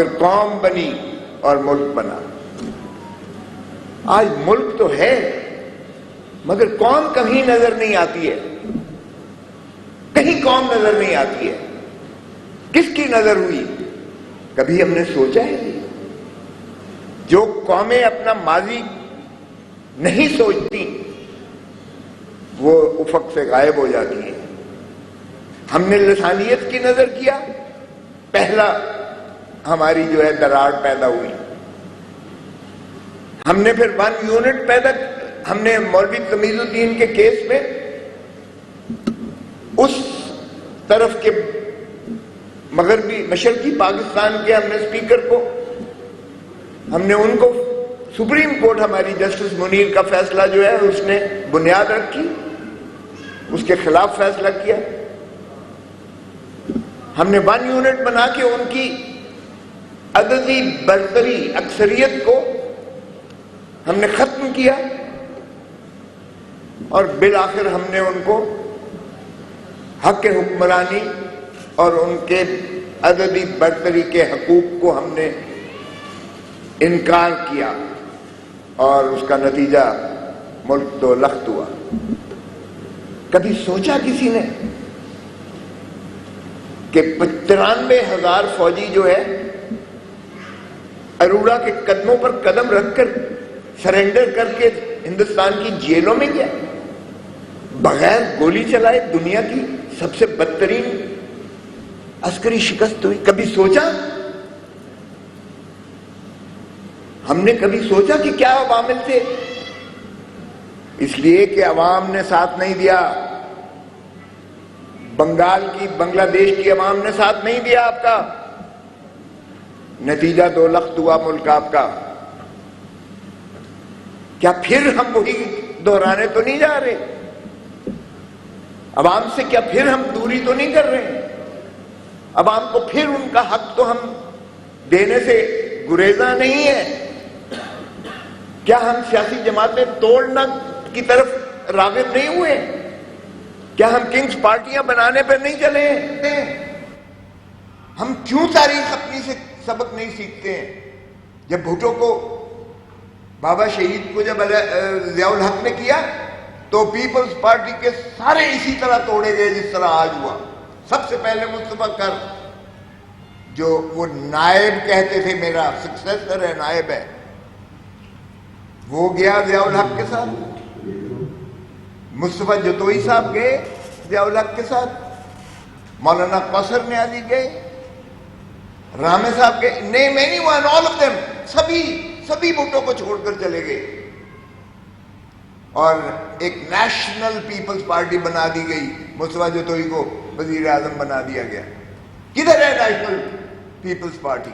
مگر قوم بنی اور ملک بنا۔ آج ملک تو ہے مگر قوم کہیں نظر نہیں آتی ہے، کہیں قوم نظر نہیں آتی ہے۔ کس کی نظر ہوئی؟ کبھی ہم نے سوچا ہے؟ جو قومیں اپنا ماضی نہیں سوچتی وہ افق سے غائب ہو جاتی ہیں۔ ہم نے لسانیت کی نظر کیا، پہلا ہماری جو ہے دراڑ پیدا ہوئی۔ ہم نے پھر 1 یونٹ پیدا، ہم نے مولوی تمیز الدین کے کیس میں اس طرف کے مغربی مشرقی پاکستان کے ہم نے اسپیکر کو، ہم نے ان کو، سپریم کورٹ ہماری جسٹس منیر کا فیصلہ جو ہے اس نے بنیاد رکھی، اس کے خلاف فیصلہ کیا۔ ہم نے 1 یونٹ بنا کے ان کی عددی برتری اکثریت کو ہم نے ختم کیا، اور بالآخر ہم نے ان کو حق حکمرانی اور ان کے عددی برتری کے حقوق کو ہم نے انکار کیا، اور اس کا نتیجہ ملک تو لخت ہوا۔ کبھی سوچا کسی نے کہ 93,000 فوجی جو ہے اروڑا کے قدموں پر قدم رکھ کر سرنڈر کر کے ہندوستان کی جیلوں میں گیا، بغیر گولی چلائے دنیا کی سب سے بدترین عسکری شکست ہوئی؟ کبھی سوچا؟ ہم نے کبھی سوچا کہ کیا عوامل تھے؟ اس لیے کہ عوام نے ساتھ نہیں دیا، بنگال کی، بنگلہ دیش کی عوام نے ساتھ نہیں دیا آپ کا، نتیجہ 2 لخت ہوا ملک آپ کا۔ کیا پھر ہم وہی دہرانے تو نہیں جا رہے؟ عوام سے کیا پھر ہم دوری تو نہیں کر رہے؟ عوام کو پھر ان کا حق تو ہم دینے سے گریزاں نہیں ہے؟ کیا ہم سیاسی جماعتیں توڑنا کی طرف راغب نہیں ہوئے؟ کیا ہم کنگز پارٹیاں بنانے پہ نہیں چلے؟ ہم کیوں تاریخ اپنی سے سبق نہیں سیکھتے ہیں؟ جب بھٹو کو، بابا شہید کو جب ضیاء الحق نے کیا تو پیپلز پارٹی کے سارے اسی طرح توڑے گئے جس طرح آج ہوا۔ سب سے پہلے مصطفیٰ کر، جو وہ نائب کہتے تھے، میرا سکسیسر ہے، نائب ہے، وہ گیا ضیاء الحق کے ساتھ، مصطفیٰ جتوئی صاحب گئے ضیاء الحق کے ساتھ، مولانا قوثر نیازی گئے، رامے صاحب گئے، name anyone, all of them، سبھی بھٹو کو چھوڑ کر چلے گئے، اور ایک نیشنل پیپلز پارٹی بنا دی گئی، مصطفیٰ جتوئی کو وزیر اعظم بنا دیا گیا۔ کدھر ہے نیشنل پیپلز پارٹی؟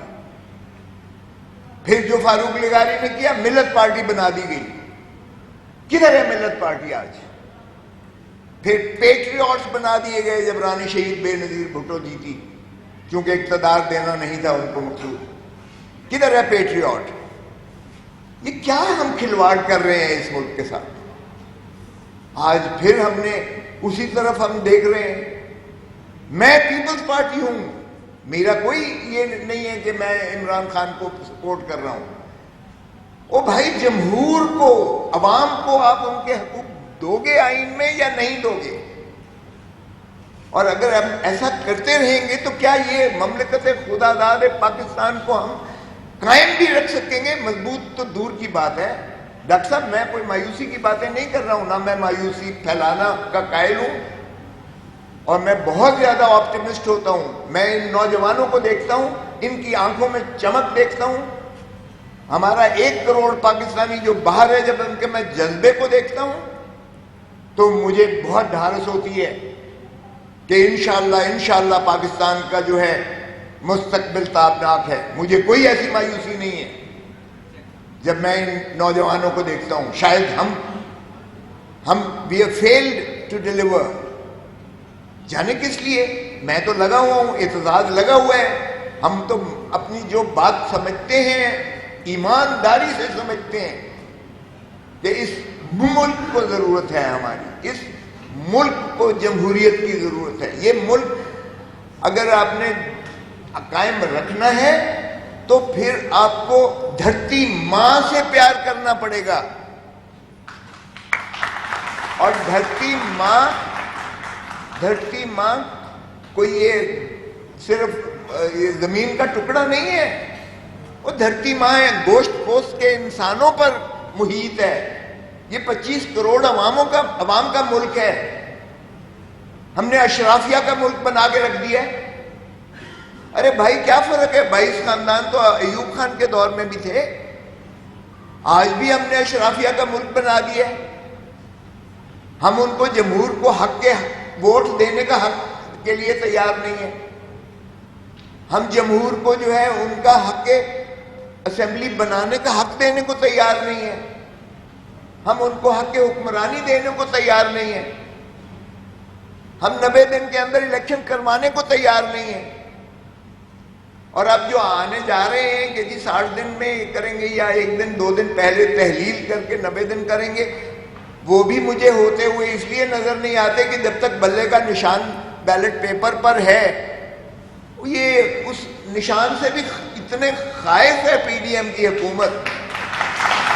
پھر جو فاروق لغاری نے کیا، ملت پارٹی بنا دی گئی، کدھر ہے ملت پارٹی آج؟ پھر پیٹریوٹس بنا دیے گئے جب رانی شہید بے نظیر بھٹو جیتی، کیونکہ اقتدار دینا نہیں تھا ان کو مقصود۔ کدھر ہے پیٹریوٹ؟ یہ کیا ہم کھلواڑ کر رہے ہیں اس ملک کے ساتھ؟ آج پھر ہم نے اسی طرف ہم دیکھ رہے ہیں۔ میں پیپلز پارٹی ہوں، میرا کوئی یہ نہیں ہے کہ میں عمران خان کو سپورٹ کر رہا ہوں۔ او بھائی، جمہور کو، عوام کو آپ ان کے حقوق دو گے آئین میں یا نہیں دو گے؟ اور اگر ہم ایسا کرتے رہیں گے تو کیا یہ مملکت خدا داد پاکستان کو ہم قائم بھی رکھ سکیں گے؟ مضبوط تو دور کی بات ہے۔ ڈاکٹر صاحب، میں کوئی مایوسی کی باتیں نہیں کر رہا ہوں، نہ میں مایوسی پھیلانا کا قائل ہوں، اور میں بہت زیادہ آپٹیمسٹ ہوتا ہوں۔ میں ان نوجوانوں کو دیکھتا ہوں، ان کی آنکھوں میں چمک دیکھتا ہوں۔ ہمارا 1 کروڑ پاکستانی جو باہر ہے، جب ان کے میں جذبے کو دیکھتا ہوں تو مجھے بہت ڈھارس ہوتی ہے کہ انشاءاللہ پاکستان کا جو ہے مستقبل تابناک ہے۔ مجھے کوئی ایسی مایوسی نہیں ہے جب میں ان نوجوانوں کو دیکھتا ہوں۔ شاید ہم we have failed to deliver، جانے کس لیے؟ میں تو لگا ہوا ہوں، اعتزاز لگا ہوا ہے۔ ہم تو اپنی جو بات سمجھتے ہیں ایمانداری سے سمجھتے ہیں کہ اس ملک کو ضرورت ہے، ہماری اس ملک کو جمہوریت کی ضرورت ہے۔ یہ ملک اگر آپ نے قائم رکھنا ہے تو پھر آپ کو دھرتی ماں سے پیار کرنا پڑے گا. اور دھرتی ماں کوئی یہ صرف یہ زمین کا ٹکڑا نہیں ہے، وہ دھرتی ماں ہے، گوشت پوست کے انسانوں پر محیط ہے. یہ 25 کروڑ عوام کا ملک ہے. ہم نے اشرافیہ کا ملک بنا کے رکھ دیا ہے. ارے بھائی کیا فرق ہے؟ 22 خاندان تو ایوب خان کے دور میں بھی تھے. آج بھی ہم نے اشرافیہ کا ملک بنا دیا ہے. ہم ان کو جمہور کو حق کے ووٹ دینے کا حق کے لیے تیار نہیں ہے. ہم جمہور کو جو ہے ان کا حق اسمبلی بنانے کا حق دینے کو تیار نہیں ہے. ہم ان کو حق حکمرانی دینے کو تیار نہیں ہے. ہم 90 دن کے اندر الیکشن کروانے کو تیار نہیں ہے. اور اب جو آنے جا رہے ہیں کہ جی 60 دن میں کریں گے یا 1 دن 2 دن پہلے تحلیل کر کے 90 دن کریں گے، وہ بھی مجھے ہوتے ہوئے اس لیے نظر نہیں آتے کہ جب تک بلے کا نشان بیلٹ پیپر پر ہے، یہ اس نشان سے بھی اتنے خائف ہے پی ڈی ایم کی حکومت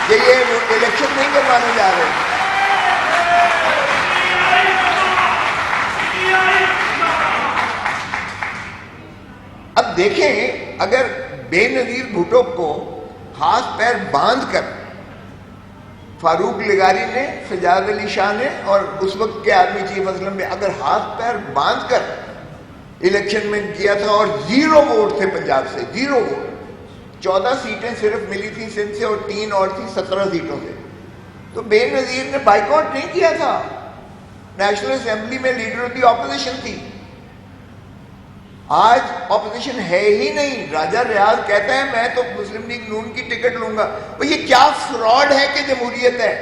کہ یہ الیکشن نہیں کروانے جا رہے. اب دیکھیں، اگر بے نظیر بھٹو کو ہاتھ پیر باندھ کر فاروق لغاری نے، سجاد علی شاہ نے اور اس وقت کے آرمی چیف اسلم نے اگر ہاتھ پیر باندھ کر الیکشن میں کیا تھا اور 0 ووٹ تھے پنجاب سے، 0 ووٹ، 14 سیٹیں صرف ملی تھی سندھ سے اور 3 اور تھی 17 سیٹوں سے، تو بے نظیر نے بائیکاٹ نہیں کیا تھا. نیشنل اسمبلی میں لیڈر آف دی اپوزیشن تھی. آج اپوزیشن ہے ہی نہیں. راجہ ریاض کہتا ہے میں تو مسلم لیگ نون کی ٹکٹ لوں گا. یہ کیا فراڈ ہے کہ جمہوریت ہے؟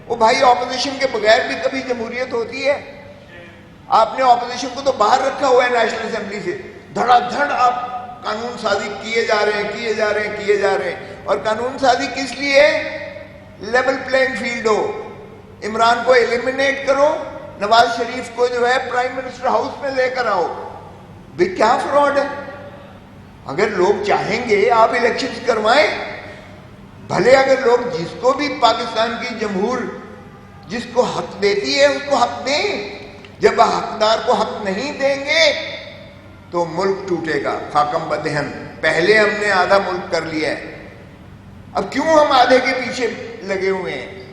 وہ بھائی اپوزیشن کے بغیر بھی کبھی جمہوریت ہوتی ہے؟ آپ نے اپوزیشن کو تو باہر رکھا ہوا ہے نیشنل اسمبلی سے. دھڑا دھڑ آپ قانون سازی کیے جا رہے ہیں. اور قانون سازی کس لیے؟ لیول پلینگ فیلڈ ہو. عمران کو ایلیمنیٹ کرو، نواز شریف کو جو ہے پرائم منسٹر ہاؤس میں لے کر آؤ. بھی کیا فراڈ ہے؟ اگر لوگ چاہیں گے آپ الیکشنز کروائیں، بھلے اگر لوگ جس کو بھی پاکستان کی جمہور جس کو حق دیتی ہے اس کو حق دیں. جب حقدار کو حق نہیں دیں گے تو ملک ٹوٹے گا. خاکم بدہن، پہلے ہم نے آدھا ملک کر لیا ہے، اب کیوں ہم آدھے کے پیچھے لگے ہوئے ہیں؟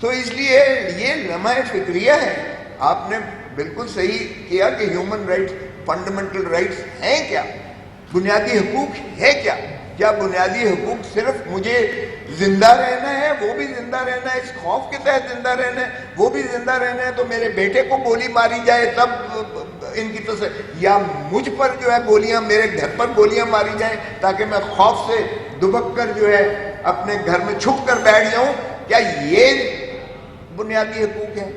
تو اس لیے یہ لمحہ فکریہ ہے. آپ نے بالکل صحیح کیا کہ ہیومن رائٹس، فنڈامنٹل رائٹس ہیں کیا؟ بنیادی حقوق ہے کیا؟ کیا بنیادی حقوق صرف مجھے زندہ رہنا ہے، وہ بھی زندہ رہنا ہے، اس خوف کے تحت زندہ رہنا ہے، وہ بھی زندہ رہنا ہے تو میرے بیٹے کو گولی ماری جائے تب ان کی یا مجھ پر جو ہے گولیاں، میرے گھر پر گولیاں ماری جائیں تاکہ میں خوف سے دبک کر جو ہے اپنے گھر میں چھپ کر بیٹھ جاؤں؟ کیا یہ بنیادی حقوق ہے؟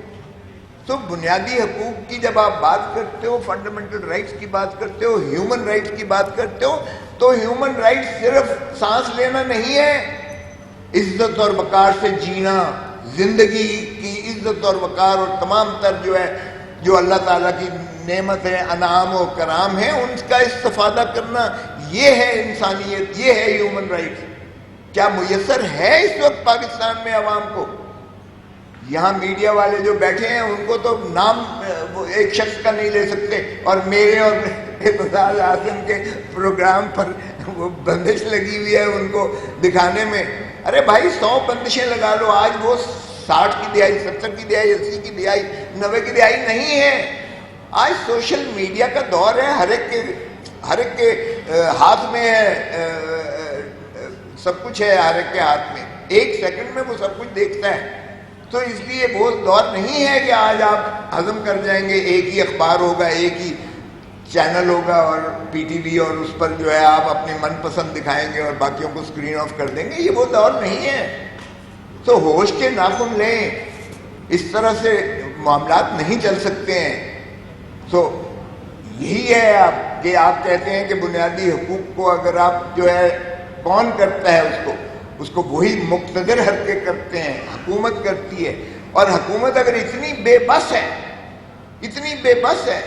تو بنیادی حقوق کی جب آپ بات کرتے ہو، فنڈامنٹل رائٹس کی بات کرتے ہو، ہیومن رائٹس کی بات کرتے ہو، تو ہیومن رائٹس صرف سانس لینا نہیں ہے، عزت اور وقار سے جینا، زندگی کی عزت اور وقار اور تمام تر جو ہے جو اللہ تعالیٰ کی نعمت ہے، انعام و کرام ہے، ان کا استفادہ کرنا، یہ ہے انسانیت، یہ ہے ہیومن رائٹس. کیا میسر ہے اس وقت پاکستان میں عوام کو؟ یہاں میڈیا والے جو بیٹھے ہیں ان کو تو نام ایک شخص کا نہیں لے سکتے، اور میرے اور اعتزاز اعظم کے پروگرام پر وہ بندش لگی ہوئی ہے ان کو دکھانے میں. ارے بھائی 100 بندشیں لگا لو، آج وہ 60 کی دہائی، 70 کی دہائی، 80 کی دہائی، 90 کی دہائی نہیں ہے. آج سوشل میڈیا کا دور ہے، ہر ایک کے ہاتھ میں ہے، سب کچھ ہے ہر ایک کے ہاتھ میں، 1 سیکنڈ میں وہ سب کچھ دیکھتا ہے. تو اس لیے وہ دور نہیں ہے کہ آج آپ ہضم کر جائیں گے، ایک ہی اخبار ہوگا، ایک ہی چینل ہوگا اور پی ٹی وی، اور اس پر جو ہے آپ اپنے من پسند دکھائیں گے اور باقیوں کو اسکرین آف کر دیں گے. یہ وہ دور نہیں ہے. تو ہوش کے ناخن لیں، اس طرح سے معاملات نہیں چل سکتے ہیں. تو یہی ہے آپ کہ آپ کہتے ہیں کہ بنیادی حقوق کو اگر آپ جو ہے کون کرتا ہے اس کو وہی مقتدر حرکے کرتے ہیں، حکومت کرتی ہے. اور حکومت اگر اتنی بے بس ہے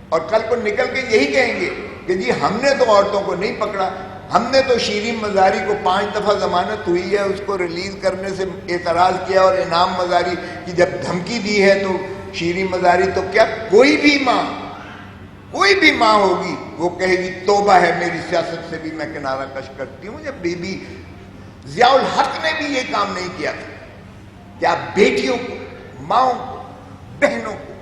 اور کل کو نکل کے یہی کہیں گے کہ جی ہم نے تو عورتوں کو نہیں پکڑا، ہم نے تو شیرین مزاری کو 5 دفعہ ضمانت ہوئی ہے، اس کو ریلیز کرنے سے اعتراض کیا، اور انعام مزاری کی جب دھمکی دی ہے تو شیرین مزاری تو کیا کوئی بھی ماں ہوگی وہ کہے گی توبہ ہے میری سیاست سے بھی میں کنارہ کش کرتی ہوں. جب بی بی ضیاء الحق نے بھی یہ کام نہیں کیا تھا کہ آپ بیٹیوں کو، ماؤں کو، بہنوں کو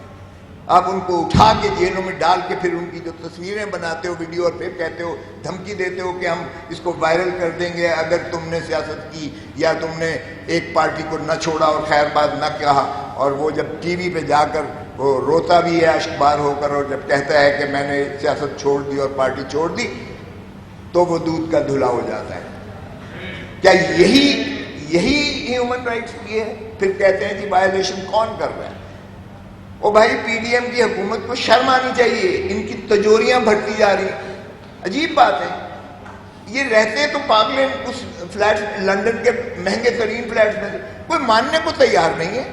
آپ ان کو اٹھا کے جیلوں میں ڈال کے پھر ان کی جو تصویریں بناتے ہو ویڈیو، اور پھر کہتے ہو، دھمکی دیتے ہو کہ ہم اس کو وائرل کر دیں گے اگر تم نے سیاست کی یا تم نے ایک پارٹی کو نہ چھوڑا اور خیر بات نہ کہا. اور وہ جب ٹی وی پہ جا کر وہ روتا بھی ہے اشکبار ہو کر، اور جب کہتا ہے کہ میں نے سیاست چھوڑ دی اور پارٹی چھوڑ دی، تو وہ دودھ کا دھلا ہو جاتا ہے. کیا یہی ہیومن رائٹس کی ہے؟ پھر کہتے ہیں جی وائلیشن کون کر رہا ہے؟ او بھائی پی ڈی ایم کی حکومت کو شرم آنی چاہیے، ان کی تجوریاں بڑھتی جا رہی ہیں. عجیب بات ہے، یہ رہتے تو پاگلے اس فلیٹس لندن کے مہنگے ترین فلیٹس میں، کوئی ماننے کو تیار نہیں ہے.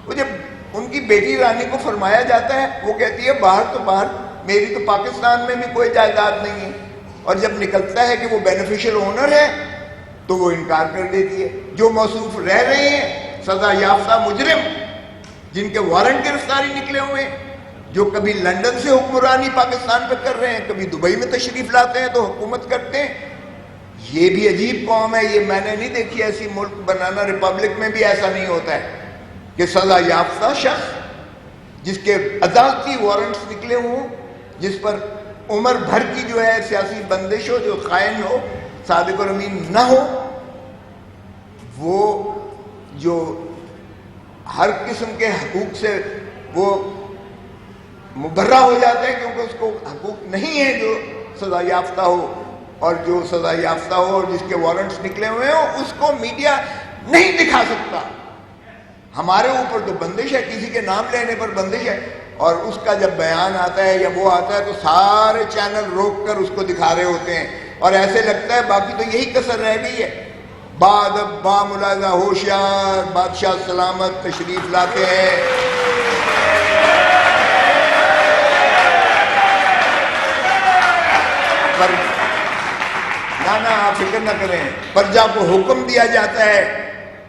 وہ جب ان کی بیٹی رانی کو فرمایا جاتا ہے وہ کہتی ہے باہر تو باہر، میری تو پاکستان میں بھی کوئی جائیداد نہیں ہے، اور جب نکلتا ہے کہ وہ بینیفیشل اونر ہے تو وہ انکار کر دیتی ہے. جو موصوف رہ رہے ہیں سزا یافتہ مجرم جن کے وارنٹ گرفتاری نکلے ہوئے ہیں، جو کبھی لندن سے حکمرانی پاکستان پہ کر رہے ہیں، کبھی دبئی میں تشریف لاتے ہیں تو حکومت کرتے ہیں. یہ بھی عجیب قوم ہے، یہ میں نے نہیں دیکھی ایسی ملک. بنانا ریپبلک میں بھی ایسا نہیں ہوتا ہے کہ سزا یافتہ شخص جس کے عدالتی وارنٹس نکلے ہوں، جس پر عمر بھر کی جو ہے سیاسی بندش ہو، جو خائن ہو، صادق اور امین نہ ہو، وہ جو ہر قسم کے حقوق سے وہ مبرہ ہو جاتا ہے کیونکہ اس کو حقوق نہیں ہے جو سزا یافتہ ہو. اور جو سزا یافتہ ہو اور جس کے وارنٹس نکلے ہوئے ہوں اس کو میڈیا نہیں دکھا سکتا. ہمارے اوپر تو بندش ہے، کسی کے نام لینے پر بندش ہے، اور اس کا جب بیان آتا ہے یا وہ آتا ہے تو سارے چینل روک کر اس کو دکھا رہے ہوتے ہیں، اور ایسے لگتا ہے باقی تو یہی کسر رہ گئی ہے. بادب با ملاحظہ ہوشیار بادشاہ سلامت تشریف لاتے ہیں. پر نہ آپ فکر نہ کریں، پرجا کو حکم دیا جاتا ہے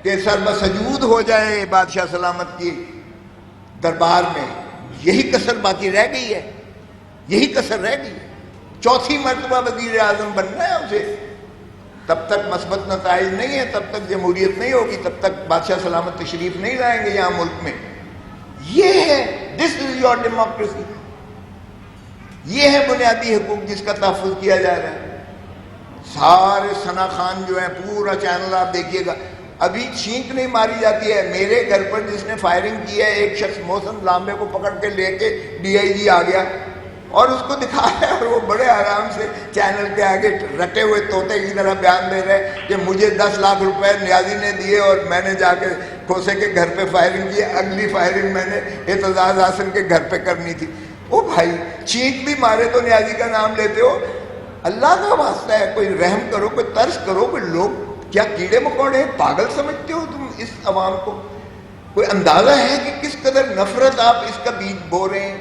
کہ سر بسجود ہو جائے بادشاہ سلامت کی دربار میں. یہی کسر باقی رہ گئی ہے، یہی کسر رہ گئی ہے. 4تھی مرتبہ وزیر اعظم بننا ہے اسے. تب تک مثبت نتائج نہیں ہے، تب تک جمہوریت نہیں ہوگی، تب تک بادشاہ سلامت تشریف نہیں لائیں گے یہاں ملک میں. یہ ہے دس از یور ڈیموکریسی. یہ ہے بنیادی حقوق جس کا تحفظ کیا جا رہا ہے. سارے ثنا خان جو ہیں، پورا چینل آپ دیکھیے گا، ابھی چھینک نہیں ماری جاتی ہے. میرے گھر پر جس نے فائرنگ کی ہے ایک شخص محسن لامبے کو پکڑ کے لے کے ڈی آئی جی آ گیا اور اس کو دکھا رہا ہے، اور وہ بڑے آرام سے چینل کے آگے رٹے ہوئے طوطے کی طرح بیان دے رہے کہ مجھے 10 لاکھ روپے نیازی نے دیے اور میں نے جا کے کھوسے کے گھر پہ فائرنگ کی، اگلی فائرنگ میں نے اعتزاز حسن کے گھر پہ کرنی تھی. او بھائی چینک بھی مارے تو نیازی کا نام لیتے ہو. اللہ کا واسطہ ہے کوئی رحم کرو، کوئی ترس کرو. کوئی لوگ کیا کیڑے مکوڑے ہیں، پاگل سمجھتے ہو تم اس عوام کو؟ کوئی اندازہ ہے کہ کس قدر نفرت آپ اس کا بیج بو رہے ہیں؟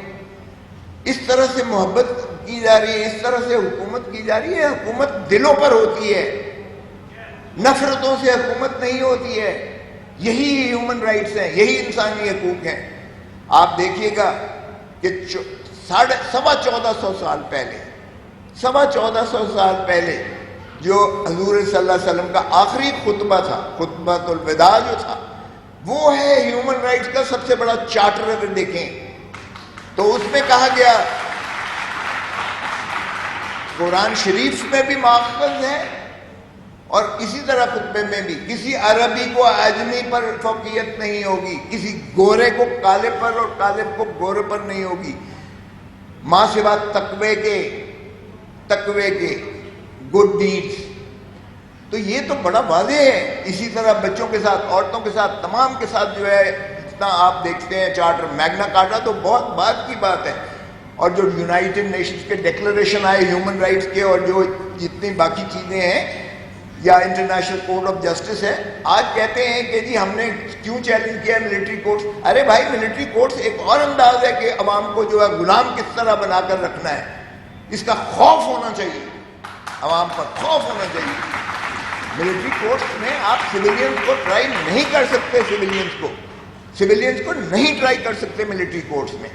اس طرح سے محبت کی جا رہی ہے، اس طرح سے حکومت کی جا رہی ہے. حکومت دلوں پر ہوتی ہے، نفرتوں سے حکومت نہیں ہوتی ہے. یہی ہیومن رائٹس ہیں، یہی انسانی حقوق ہیں. آپ دیکھیے گا کہ 1450 سال پہلے، 1450 سال پہلے جو حضور صلی اللہ علیہ وسلم کا آخری خطبہ تھا، خطبۃ الوداع جو تھا، وہ ہے ہیومن رائٹس کا سب سے بڑا چارٹر. اگر دیکھیں تو اس میں کہا گیا، قرآن شریف میں بھی ماخذ ہے اور اسی طرح خطبے میں بھی، کسی عربی کو اعجمی پر فوقیت نہیں ہوگی، کسی گورے کو کالے پر اور کالے کو گورے پر نہیں ہوگی. ماں سوا تقوی کے گڈ ڈیڈز. تو یہ تو بڑا واضح ہے. اسی طرح بچوں کے ساتھ، عورتوں کے ساتھ، تمام کے ساتھ جو ہے جتنا آپ دیکھتے ہیں چارٹر، میگنا کارٹا تو بہت بعد کی بات ہے. اور جو یونائٹڈ نیشنز کے ڈیکلریشن آئے ہیومن رائٹس کے، اور جو جتنی باقی چیزیں ہیں، یا انٹرنیشنل کورٹ آف جسٹس ہے، آج کہتے ہیں کہ جی ہم نے کیوں چیلنج کیا ملٹری کورٹس. ارے بھائی ملٹری کورٹس ایک اور انداز ہے کہ عوام کو جو ہے غلام کس طرح بنا کر رکھنا ہے. اس کا خوف ہونا چاہیے. عوام پر خوف ہونا چاہیے. ملٹری کورٹس میں آپ سویلینز کو ٹرائی نہیں کر سکتے, سویلینز کو نہیں ٹرائی کر سکتے ملٹری کورٹس میں.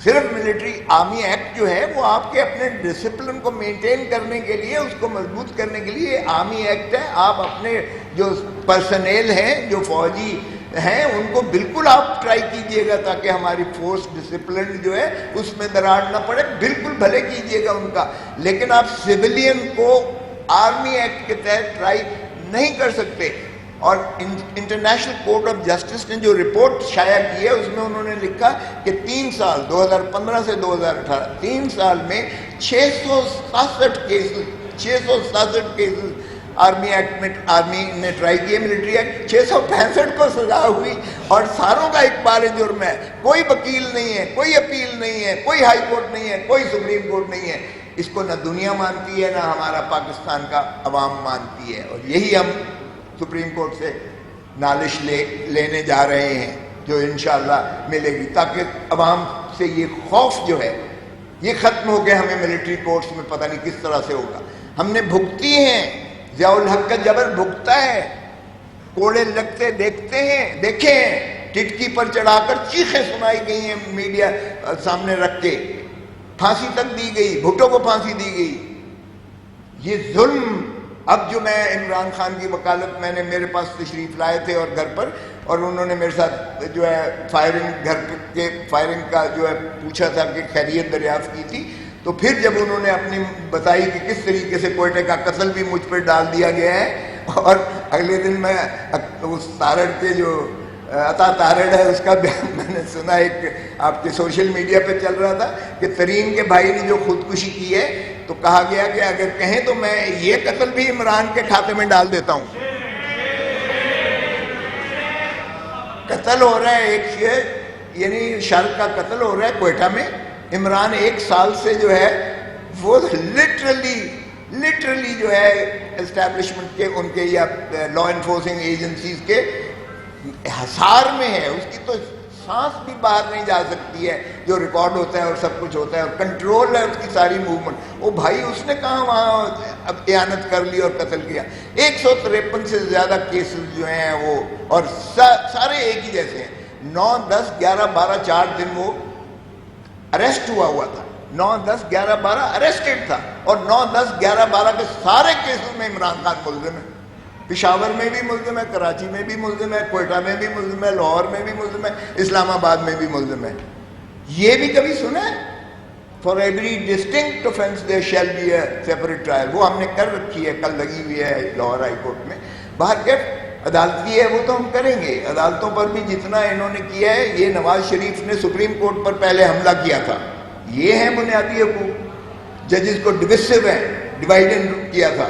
صرف ملٹری آرمی ایکٹ جو ہے وہ آپ کے اپنے ڈسپلن کو مینٹین کرنے کے لیے, اس کو مضبوط کرنے کے لیے آرمی ایکٹ ہے. آپ اپنے جو پرسنل ہیں, جو فوجی ہیں, ان کو بالکل آپ ٹرائی کیجئے گا تاکہ ہماری فورس ڈسپلن جو ہے اس میں دراڑ نہ پڑے, بالکل بھلے کیجئے گا ان کا. لیکن آپ سویلین کو آرمی ایکٹ کے تحت ٹرائی نہیں کر سکتے. اور انٹرنیشنل کورٹ آف جسٹس نے جو رپورٹ شائع کی ہے اس میں انہوں نے لکھا کہ 3 سال 2015 سے 2018 3 سال میں 667 کیسز آرمی نے ٹرائی کیے. ملٹری ایکٹ 665 کو سزا ہوئی اور ساروں کا اقبال جرم ہے. کوئی وکیل نہیں ہے, کوئی اپیل نہیں ہے, کوئی ہائی کورٹ نہیں ہے, کوئی سپریم کورٹ نہیں ہے. اس کو نہ دنیا مانتی ہے, نہ ہمارا پاکستان کا عوام مانتی ہے. اور یہی ہم سپریم کورٹ سے نالش لینے جا رہے ہیں جو انشاءاللہ ملے گی, تاکہ عوام سے یہ خوف جو ہے یہ ختم ہو کے ہمیں ملٹری کورٹس میں پتہ نہیں کس طرح سے ہوگا. ہم نے بھگتی ہیں, ضیاء الحق کا جبر بھگتا ہے, کوڑے لگتے دیکھے ہیں, ٹٹکی پر چڑھا کر چیخیں سنائی گئی ہیں میڈیا سامنے رکھ کے, پھانسی تک دی گئی, بھٹو کو پھانسی دی گئی. یہ ظلم. اب جو میں عمران خان کی وکالت, میں نے میرے پاس تشریف لائے تھے اور گھر پر, اور انہوں نے میرے ساتھ جو ہے فائرنگ کا جو ہے پوچھا تھا کہ خیریت دریافت کی تھی. تو پھر جب انہوں نے اپنی بتائی کہ کس طریقے سے کوئٹے کا قتل بھی مجھ پر ڈال دیا گیا ہے, اور اگلے دن میں اس تارڑ کے جو عطا تارڑ ہے اس کا بیان میں نے سنا, ایک آپ کے سوشل میڈیا پہ چل رہا تھا کہ ترین کے بھائی نے جو خودکشی کی ہے تو کہا گیا کہ اگر کہیں تو میں یہ قتل بھی عمران کے کھاتے میں ڈال دیتا ہوں. قتل ہو رہا ہے ایک یعنی شرک کا قتل ہو رہا ہے کوئٹہ میں. عمران 1 سال سے جو ہے وہ لٹرلی جو ہے اسٹیبلشمنٹ کے, ان کے یا لا انفورسنگ ایجنسیز کے حصار میں ہے. اس کی تو سانس بھی باہر نہیں جا سکتی ہے, جو ریکارڈ ہوتا ہے اور سب کچھ ہوتا ہے, اور کنٹرول ہے اس کی ساری موومنٹ. وہ بھائی اس نے کہاں وہاں اب اعانت کر لی اور قتل کیا. 153 سے زیادہ کیسز جو ہیں وہ, اور سارے ایک ہی جیسے ہیں. 9, 10, 11, 12 4 دن وہ اریسٹ ہوا تھا. 9, 10, 11, 12 اریسٹڈ تھا, اور 9, 10, 11, 12 کے سارے کیسز میں عمران خان ملزم ہے. پشاور میں بھی ملزم ہے, کراچی میں بھی ملزم ہے, کوئٹہ میں بھی ملزم ہے, لاہور میں بھی ملزم ہے, اسلام آباد میں بھی ملزم ہے. یہ بھی کبھی سنا ہے؟ For every distinct offense there shall be a separate trial. وہ ہم نے کر رکھی ہے, کل لگی ہوئی ہے لاہور ہائی کورٹ میں. باہر کے عدالت کی ہے وہ تو ہم کریں گے. عدالتوں پر بھی جتنا انہوں نے کیا ہے, یہ نواز شریف نے سپریم کورٹ پر پہلے حملہ کیا تھا. یہ ہیں بنیادی حقوق. ججز کو ڈویسو ہے, ڈیوائڈ اینڈ کیا تھا.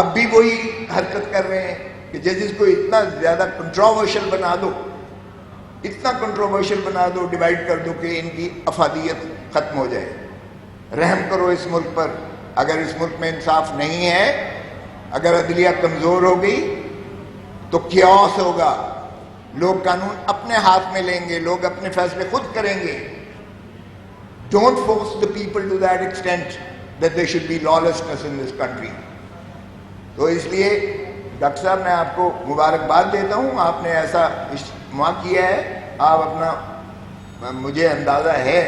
اب بھی وہی حرکت کر رہے ہیں کہ ججز کو اتنا زیادہ کنٹروورشل بنا دو, اتنا کنٹروورشل بنا دو, ڈیوائڈ کر دو کہ ان کی افادیت ختم ہو جائے. رحم کرو اس ملک پر. اگر اس ملک میں انصاف نہیں ہے, اگر عدلیہ کمزور ہو گئی تو کیوس ہوگا. لوگ قانون اپنے ہاتھ میں لیں گے, لوگ اپنے فیصلے خود کریں گے. Don't force the people to that extent that there should be lawlessness in this country. تو اس لیے ڈاکٹر صاحب میں آپ کو مبارکباد دیتا ہوں, آپ نے ایسا اجتماع کیا ہے. آپ اپنا, مجھے اندازہ ہے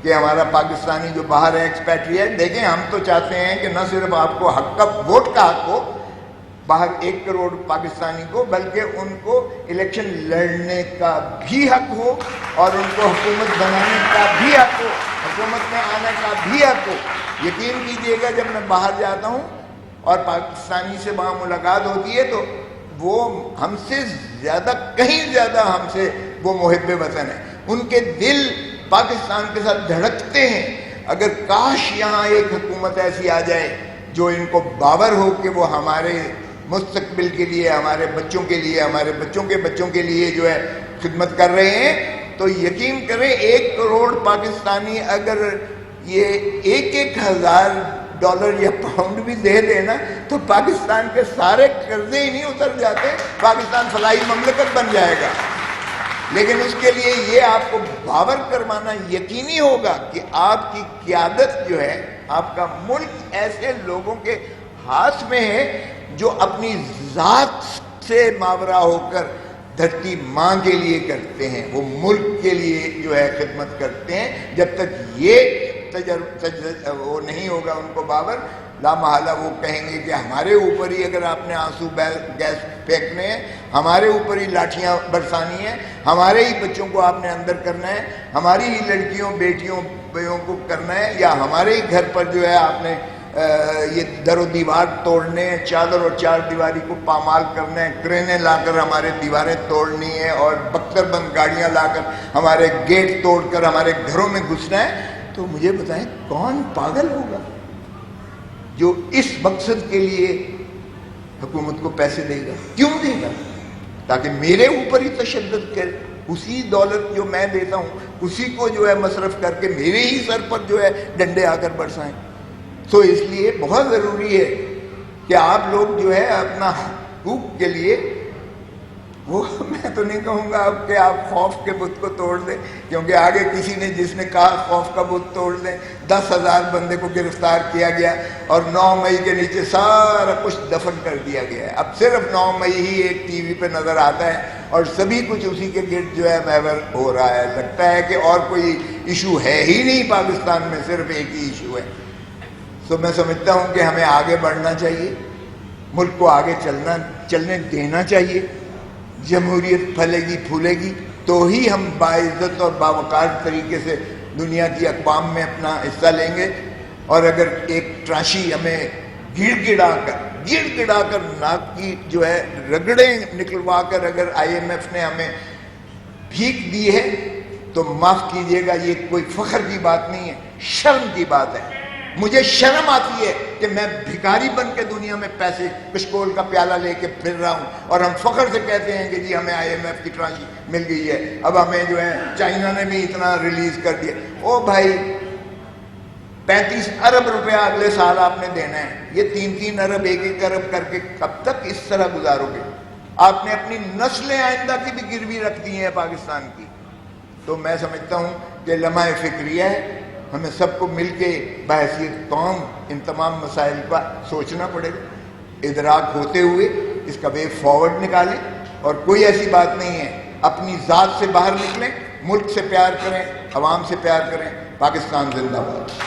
کہ ہمارا پاکستانی جو باہر ہے ایکسپیٹریٹ, دیکھیں ہم تو چاہتے ہیں کہ نہ صرف آپ کو حق کا ووٹ کا حق ہو باہر 1 کروڑ پاکستانی کو, بلکہ ان کو الیکشن لڑنے کا بھی حق ہو, اور ان کو حکومت بنانے کا بھی حق ہو, حکومت میں آنے کا بھی حق ہو. یقین کیجئے گا جب میں باہر جاتا ہوں اور پاکستانی سے وہاں ملاقات ہوتی ہے تو وہ ہم سے زیادہ, کہیں زیادہ ہم سے وہ محب وطن ہیں. ان کے دل پاکستان کے ساتھ دھڑکتے ہیں. اگر کاش یہاں ایک حکومت ایسی آ جائے جو ان کو باور ہو کہ وہ ہمارے مستقبل کے لیے, ہمارے بچوں کے لیے, ہمارے بچوں کے بچوں کے لیے جو ہے خدمت کر رہے ہیں, تو یقین کریں 1 کروڑ پاکستانی اگر یہ 1,000 ڈالر یا پاؤنڈ بھی دے دینا تو پاکستان کے سارے قرضے ہی نہیں اتر جاتے, پاکستان فلاحی مملکت بن جائے گا. لیکن اس کے لیے یہ آپ کو باور کروانا یقینی ہوگا کہ آپ کی قیادت جو ہے آپ کا ملک ایسے لوگوں کے ہاتھ میں ہے جو اپنی ذات سے ماورا ہو کر دھرتی ماں کے لیے کرتے ہیں، وہ ملک کے لیے جو ہے خدمت کرتے ہیں۔ جب تک یہ وہ نہیں ہوگا ان کو باور، لا محالہ وہ کہیں گے کہ ہمارے اوپر ہی اگر آپ نے آنسو گیس پھینکنے ہیں، ہمارے اوپر ہی لاٹھیاں برسانی ہیں، ہمارے ہی بچوں کو آپ نے اندر کرنا ہے، ہماری ہی لڑکیوں بیٹیوں کو کرنا ہے، یا ہمارے ہی گھر پر جو ہے آپ نے یہ در و دیوار توڑنے ہیں، چادر اور چار دیواری کو پامال کرنا ہے، کرینے لا کر ہمارے دیواریں توڑنی ہے اور بختر بند گاڑیاں لا کر ہمارے گیٹ توڑ کر ہمارے گھروں میں گھسنا ہے، تو مجھے بتائیں کون پاگل ہوگا جو اس مقصد کے لیے حکومت کو پیسے دے گا؟ کیوں دے گا؟ تاکہ میرے اوپر ہی تشدد کرے، اسی دولت جو میں دیتا ہوں اسی کو جو ہے مصرف کر کے میرے ہی سر پر جو ہے ڈنڈے آ کر برسائیں۔ تو اس لیے بہت ضروری ہے کہ آپ لوگ جو ہے اپنا حقوق کے لیے، وہ میں تو نہیں کہوں گا کہ آپ خوف کے بت کو توڑ دیں، کیونکہ آگے کسی نے جس نے کہا خوف کا بت توڑ دیں، 10,000 بندے کو گرفتار کیا گیا اور 9 مئی کے نیچے سارا کچھ دفن کر دیا گیا ہے۔ اب صرف 9 مئی ہی ایک ٹی وی پہ نظر آتا ہے اور سبھی کچھ اسی کے گرد جو ہے محور ہو رہا ہے۔ لگتا ہے کہ اور کوئی ایشو ہے ہی نہیں پاکستان میں، صرف ایک ہی ایشو ہے۔ تو میں سمجھتا ہوں کہ ہمیں آگے بڑھنا چاہیے، ملک کو آگے چلنے دینا چاہیے۔ جمہوریت پھلے گی پھولے گی تو ہی ہم باعزت اور باوقار طریقے سے دنیا کی اقوام میں اپنا حصہ لیں گے۔ اور اگر ایک تراشی ہمیں گڑ گڑا کر ناک کی جو ہے رگڑیں نکلوا کر اگر IMF نے ہمیں بھیک دی ہے تو معاف کیجیے گا، یہ کوئی فخر کی بات نہیں ہے، شرم کی بات ہے۔ مجھے شرم آتی ہے کہ میں بھکاری بن کے دنیا میں پیسے کشکول کا پیالہ لے کے پھر رہا ہوں، اور ہم فخر سے کہتے ہیں کہ جی ہمیں IMF کی تراشی مل گئی ہے، اب ہمیں جو ہے چائنا نے بھی اتنا ریلیز کر دیا۔ او بھائی 35 ارب روپیہ اگلے سال آپ نے دینا ہے، یہ 3 ارب 1 ارب کر کے کب تک اس طرح گزارو گے؟ آپ نے اپنی نسلیں آئندہ کی بھی گروی رکھ دی ہیں پاکستان کی۔ تو میں سمجھتا ہوں کہ لمحہ فکریہ ہے، ہمیں سب کو مل کے بحیثیت قوم ان تمام مسائل پر سوچنا پڑے گا، ادراک ہوتے ہوئے اس کا وے فارورڈ نکالیں، اور کوئی ایسی بات نہیں ہے، اپنی ذات سے باہر نکلیں، ملک سے پیار کریں، عوام سے پیار کریں۔ پاکستان زندہ باد۔